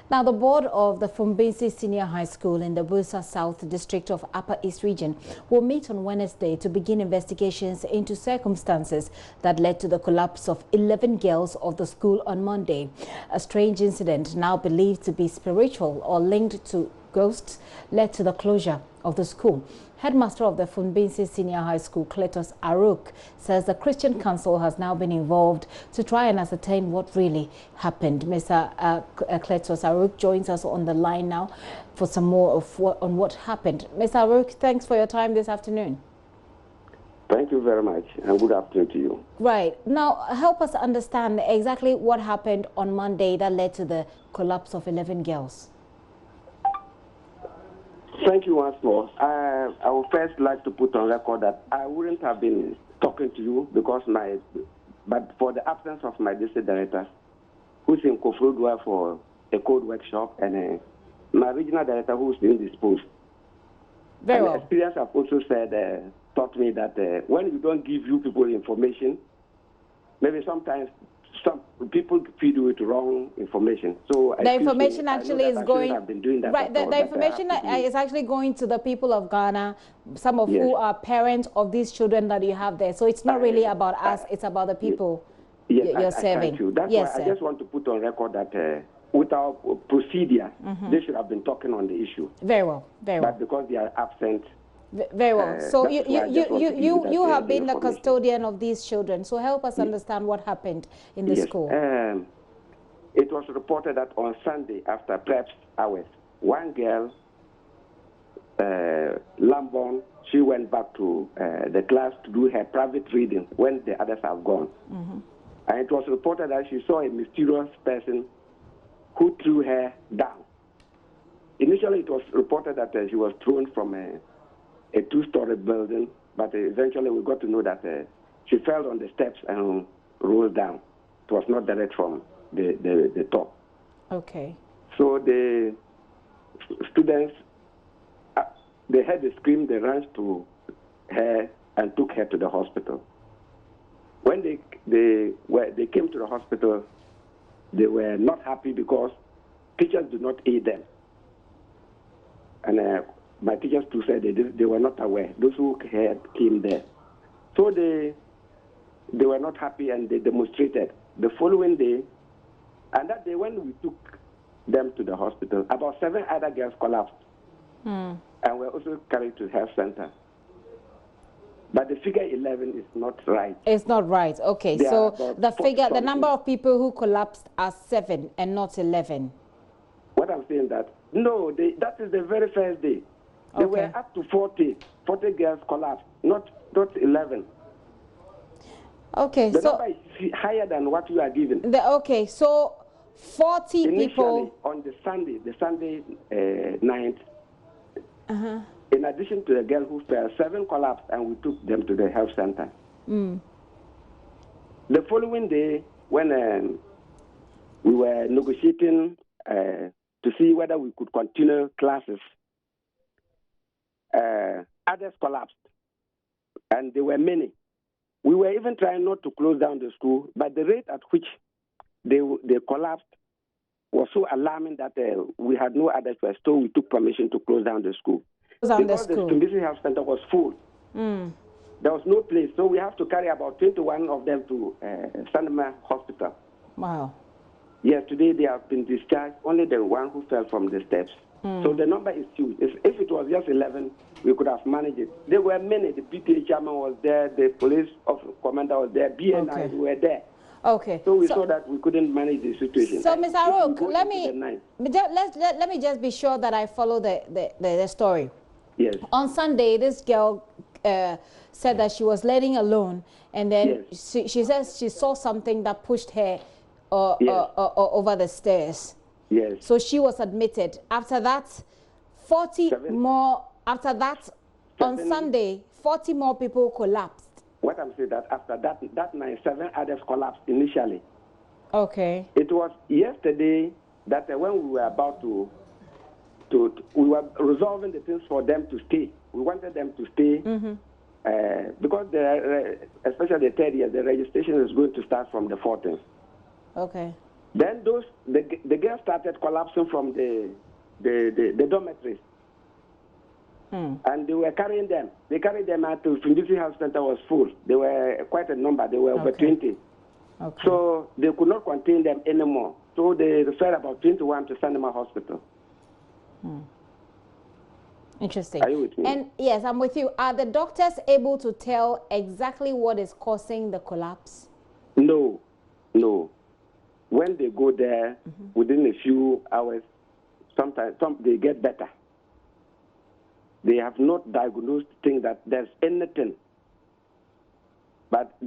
Now, the board of the Fumbisi Senior High School in the Busa South District of Upper East Region will meet on Wednesday to begin investigations into circumstances that led to the collapse of 11 girls of the school on Monday. A strange incident, now believed to be spiritual or linked to ghosts, led to the closure of the school. Headmaster of the Fumbisi Senior High School, Cletus Aruk, says the Christian Council has now been involved to try and ascertain what really happened. Mr. Cletus Aruk joins us on the line now for some more of what happened. Mr. Aruk, thanks for your time this afternoon. Thank you very much, and good afternoon to you. Right. Now, help us understand exactly what happened on Monday that led to the collapse of 11 girls. Thank you once more. I would first like to put on record that I wouldn't have been talking to you but for the absence of my district director, who's in Kofrodua for a code workshop, and my regional director who's been disposed. Very well. Experience I've also said taught me that when you don't give you people information, maybe sometimes some people feed you with wrong information. So the information actually is going. I've been doing that right. The information is actually going to the people of Ghana, some of who are parents of these children that you have there. So it's not really about us; it's about the people you're serving. Thank you. That's why I just want to put on record that with our procedure, they should have been talking on the issue. Very well. Very well. But because they are absent. Very well. So you have been the custodian of these children. So help us understand what happened in the school. It was reported that on Sunday after prep hours, one girl, Lambon, she went back to the class to do her private reading when the others have gone. And it was reported that she saw a mysterious person who threw her down. Initially, it was reported that she was thrown from a two-story building, but eventually we got to know that she fell on the steps and rolled down. It was not direct from the top. Okay. So the students, they heard the scream, they ran to her and took her to the hospital. When they came to the hospital, they were not happy because teachers did not aid them. And my teachers too said they were not aware. Those who came there. So they were not happy and they demonstrated. The following day, and that day when we took them to the hospital, about 7 other girls collapsed and were also carried to health center. But the figure 11 is not right. It's not right. Okay, so the number of people who collapsed are 7 and not 11. What I'm saying that, no, that is the very first day. They were up to 40 girls collapsed, not 11. Okay, the number is higher than what you are given. So 40 initially, people on the Sunday night. In addition to the girl who fell, 7 collapsed, and we took them to the health center. The following day, when we were negotiating to see whether we could continue classes, others collapsed, and there were many. We were even trying not to close down the school, but the rate at which they collapsed was so alarming that we had no other choice, so we took permission to close down the school. Because the Fumbisi Health Center was full. There was no place, so we have to carry about 21 of them to Sandema Hospital. Wow. Yes, today they have been discharged, only the one who fell from the steps. So the number is huge. If it was just 11, we could have managed it. There were many. The PTA chairman was there, the police commander was there, BNIs were there. Okay. So we saw that we couldn't manage the situation. So, Ms. Aruk, let me just be sure that I follow the story. Yes. On Sunday, this girl said that she was learning alone, and then she says she saw something that pushed her over the stairs. Yes. So she was admitted. After that, 40 more. After that, on Sunday, 40 more people collapsed. What I'm saying that after that night, 7 others collapsed initially. Okay. It was yesterday that when we were about we were resolving the things for them to stay. We wanted them to stay because especially the third year, the registration is going to start from the 14th. Okay. Then the girls started collapsing from the dormitories. And they were carrying them. They carried them out to Fumbisi Health Center was full. They were quite a number. They were over 20. Okay. So they could not contain them anymore. So they referred about 21 to Sanema Hospital. Interesting. Are you with me? And yes, I'm with you. Are the doctors able to tell exactly what is causing the collapse? No. When they go there, within a few hours, sometimes they get better. They have not diagnosed things that there's anything. But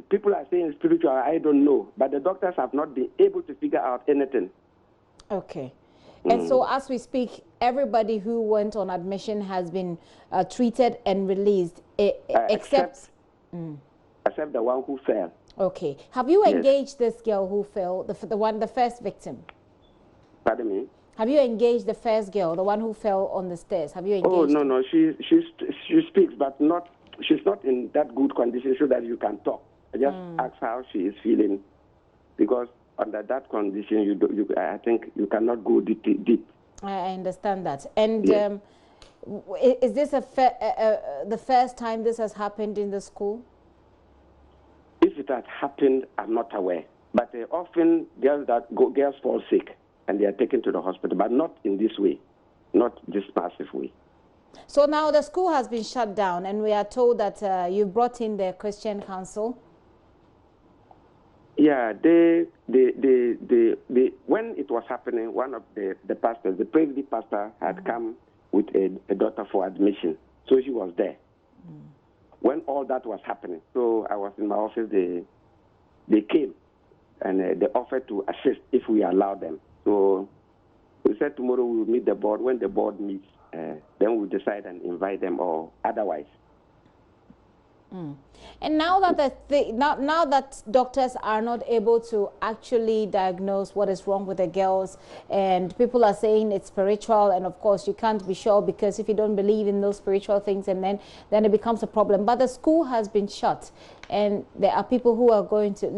people are saying spiritual, I don't know. But the doctors have not been able to figure out anything. Okay. And so as we speak, everybody who went on admission has been treated and released, except the one who fell. Okay. Have you engaged this girl who fell, the first victim? Pardon me? Have you engaged the first girl, the one who fell on the stairs? Have you engaged her? No. She speaks, but she's not in that good condition so that you can talk. I just ask how she is feeling, because under that condition, I think you cannot go deep. I understand that. And yes. Is this the first time this has happened in the school? If it has happened, I'm not aware. But often girls fall sick and they are taken to the hospital, but not in this way, not this massive way. So now the school has been shut down, and we are told that you brought in the Christian Council. Yeah, when it was happening, one of the pastors, the previous pastor, had come with a daughter for admission, so she was there. When all that was happening, so I was in my office. They came and they offered to assist if we allow them. So we said tomorrow we will meet the board. When the board meets, then we'll decide and invite them or otherwise. And now that now that doctors are not able to actually diagnose what is wrong with the girls, and people are saying it's spiritual, and of course you can't be sure, because if you don't believe in those spiritual things, and then it becomes a problem. But the school has been shut, and there are people who are going to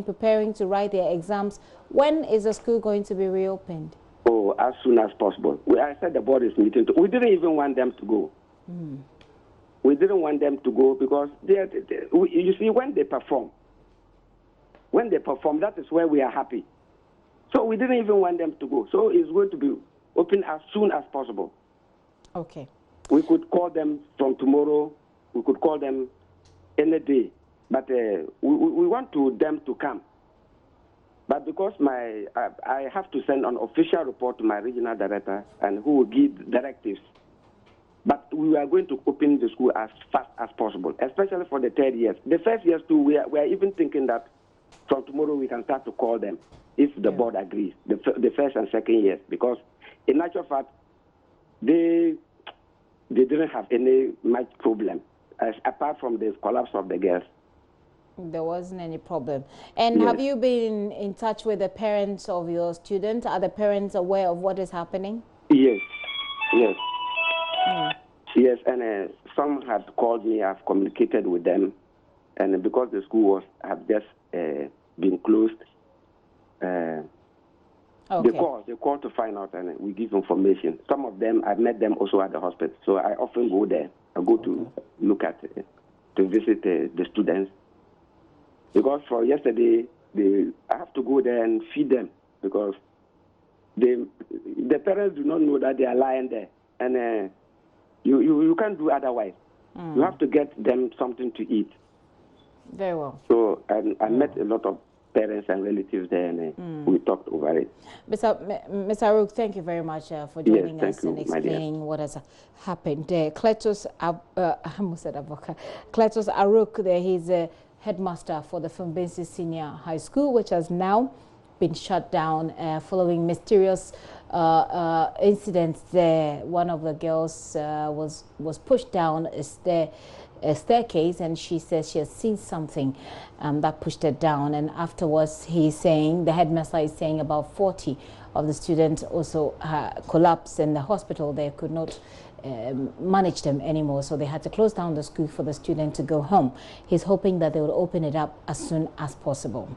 preparing to write their exams. When is the school going to be reopened? Oh, as soon as possible. I said the board is meeting. We didn't even want them to go. We didn't want them to go because you see, when they perform, that is where we are happy. So we didn't even want them to go. So it's going to be open as soon as possible. Okay. We could call them from tomorrow. We could call them any day. But we want them to come. But because I have to send an official report to my regional director, and who will give directives. But we are going to open the school as fast as possible, especially for the third years. The first years too, we are even thinking that from tomorrow we can start to call them if the board agrees, the first and second years. Because in actual fact, they didn't have any much problem, apart from the collapse of the girls. There wasn't any problem. And have you been in touch with the parents of your student? Are the parents aware of what is happening? Yes. Yes, and some had called me. I've communicated with them, and because the school have just been closed, they call to find out, and we give information. Some of them, I've met them also at the hospital, so I often go there. I go to look at to visit the students, because for yesterday I have to go there and feed them, because the parents do not know that they are lying there, and you can't do otherwise. You have to get them something to eat. Very well. So I met a lot of parents and relatives there, and we talked over it. Mr. Aruk, thank you very much for joining us and explaining what has happened. Cletus Aruk, there he's a headmaster for the Fumbisi Senior High School, which has now been shut down following mysterious incidents there. One of the girls was pushed down a staircase, and she says she has seen something that pushed her down. And afterwards, the headmaster is saying about 40 of the students also collapsed in the hospital. They could not manage them anymore, so they had to close down the school for the student to go home. He's hoping that they will open it up as soon as possible.